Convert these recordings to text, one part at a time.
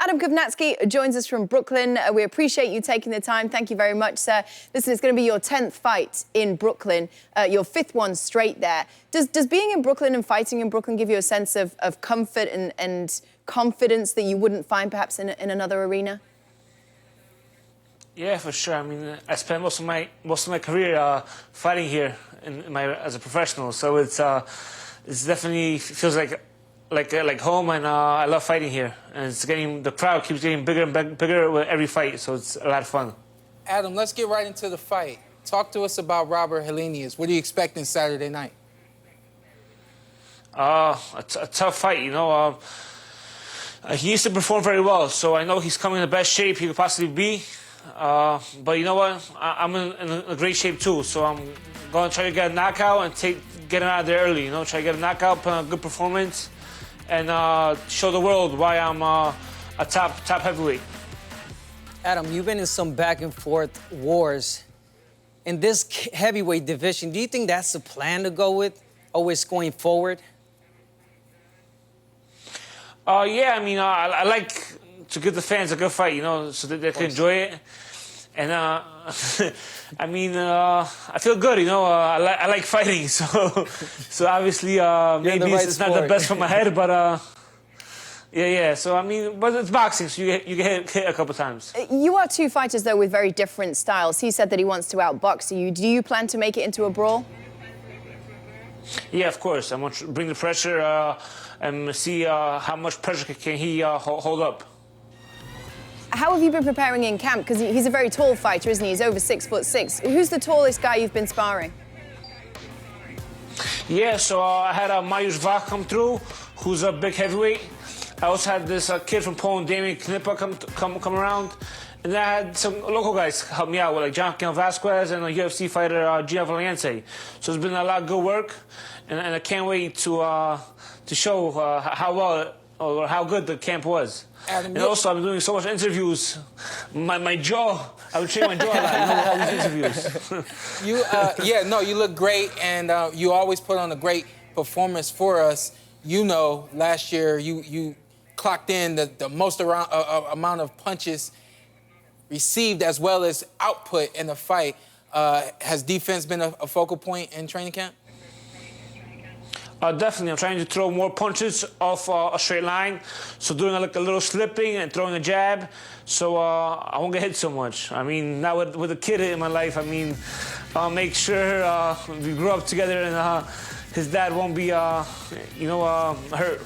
Adam Kownacki joins us from Brooklyn. We appreciate you taking the time. Thank you very much, sir. Listen, it's going to be your 10th fight in Brooklyn, your 5th one straight there. Does being in Brooklyn and fighting in Brooklyn give you a sense of comfort and confidence that you wouldn't find perhaps in another arena? Yeah, for sure. I mean, I spent most of my career fighting here as a professional, so it's definitely feels like home, and I love fighting here. And the crowd keeps getting bigger and bigger with every fight, so it's a lot of fun. Adam, let's get right into the fight. Talk to us about Robert Helenius. What are you expecting Saturday night? A tough fight, you know. He needs to perform very well, so I know he's coming in the best shape he could possibly be. But you know what? I'm in a great shape too, so I'm going to try to get a knockout and get him out of there early. You know, try to get a knockout, put on a good performance, and show the world why I'm a top heavyweight. Adam, you've been in some back and forth wars. In this heavyweight division, do you think that's the plan to go with, always going forward? Yeah, I mean, I like to give the fans a good fight, you know, so that they can enjoy it. And I mean, I feel good, you know. I like fighting, so obviously maybe it's not the best for my head, but yeah. So I mean, but it's boxing, so you get hit a couple times. You are two fighters though with very different styles. He said that he wants to outbox you. Do you plan to make it into a brawl? Yeah, of course. I'm gonna bring the pressure and see how much pressure can he hold up. How have you been preparing in camp? Because he's a very tall fighter, isn't he? He's over 6'6". Who's the tallest guy you've been sparring? Yeah, so I had Mariusz Wach come through, who's a big heavyweight. I also had this kid from Poland, Damian Knippa, come around. And then I had some local guys help me out, with like John Vasquez and a UFC fighter, Gina Valiente. So it's been a lot of good work, and I can't wait to show how well or how good the camp was. Adam, and also, I've been doing so much interviews. My jaw, I would train my jaw a lot, you know, with all these interviews. You look great, and you always put on a great performance for us. You know, last year you clocked in the most amount of punches received as well as output in the fight. Has defense been a focal point in training camp? Definitely, I'm trying to throw more punches off a straight line. So doing like a little slipping and throwing a jab, so I won't get hit so much. I mean, now with a kid in my life, I mean, I'll make sure we grew up together and his dad won't be, hurt.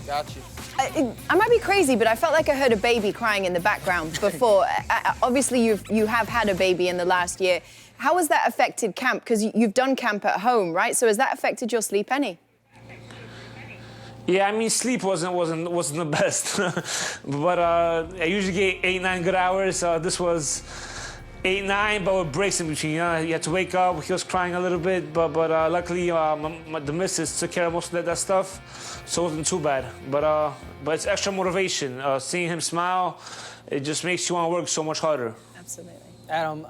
Got you. I might be crazy, but I felt like I heard a baby crying in the background before. Obviously, you have had a baby in the last year. How has that affected camp? Because you've done camp at home, right? So has that affected your sleep any? Yeah, I mean, sleep wasn't the best, but I usually get 8-9 good hours. This was 8-9, but with breaks in between. You know, you had to wake up. He was crying a little bit, but luckily the missus took care of most of that stuff, so it wasn't too bad. But it's extra motivation. Seeing him smile, it just makes you want to work so much harder. Absolutely. Adam,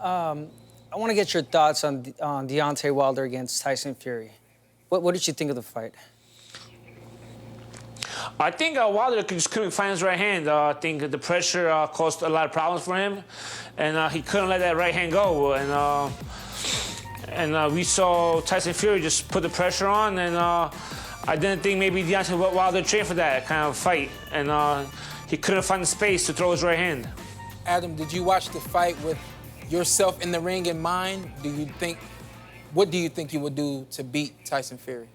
I want to get your thoughts on Deontay Wilder against Tyson Fury. What did you think of the fight? I think Wilder just couldn't find his right hand. I think the pressure caused a lot of problems for him, and he couldn't let that right hand go. And we saw Tyson Fury just put the pressure on, and I didn't think maybe Deontay Wilder trained for that kind of fight, and he couldn't find the space to throw his right hand. Adam, did you watch the fight with yourself in the ring in mind? What do you think you would do to beat Tyson Fury?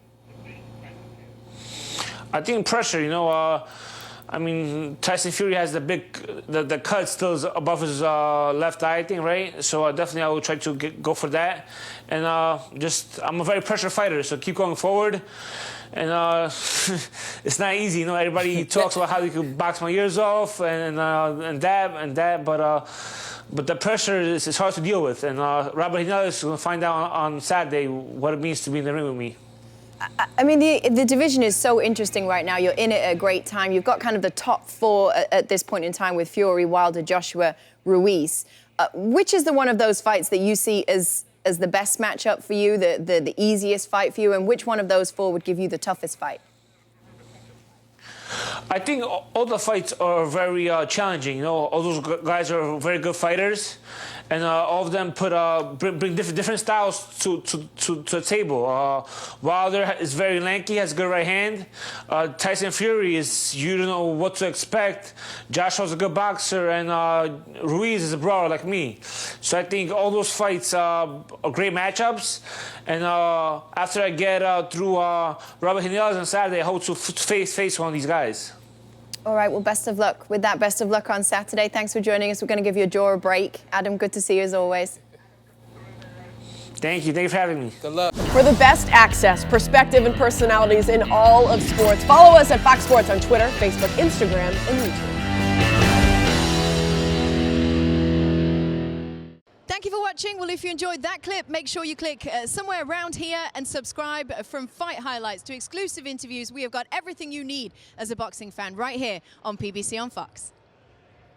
I think pressure, you know. I mean, Tyson Fury has the cut still above his left eye, I think, right? So definitely I will try to go for that. And I'm a very pressure fighter, so keep going forward. And it's not easy, you know. Everybody talks about how you can box my ears off and that, but the pressure is hard to deal with. And Robert Helenius is going to find out on Saturday what it means to be in the ring with me. I mean, the division is so interesting right now. You're in it at a great time. You've got kind of the top 4 at this point in time with Fury, Wilder, Joshua, Ruiz. Which is the one of those fights that you see as the best matchup for you, the easiest fight for you, and which one of those 4 would give you the toughest fight? I think all the fights are very challenging. You know, all those guys are very good fighters, and all of them bring different styles to the table. Wilder is very lanky, has a good right hand. Tyson Fury you don't know what to expect. Joshua's a good boxer, and Ruiz is a brawler like me. So I think all those fights are great matchups. And after I get through Robert Helenius on Saturday, I hope to face one of these guys. All right, well, best of luck with that. Best of luck on Saturday. Thanks for joining us. We're going to give your jaw a break. Adam, good to see you as always. Thank you. Thanks for having me. Good luck. For the best access, perspective, and personalities in all of sports, follow us at Fox Sports on Twitter, Facebook, Instagram, and YouTube. Thank you for watching. Well, if you enjoyed that clip, make sure you click somewhere around here and subscribe. From fight highlights to exclusive interviews, we have got everything you need as a boxing fan right here on PBC on Fox.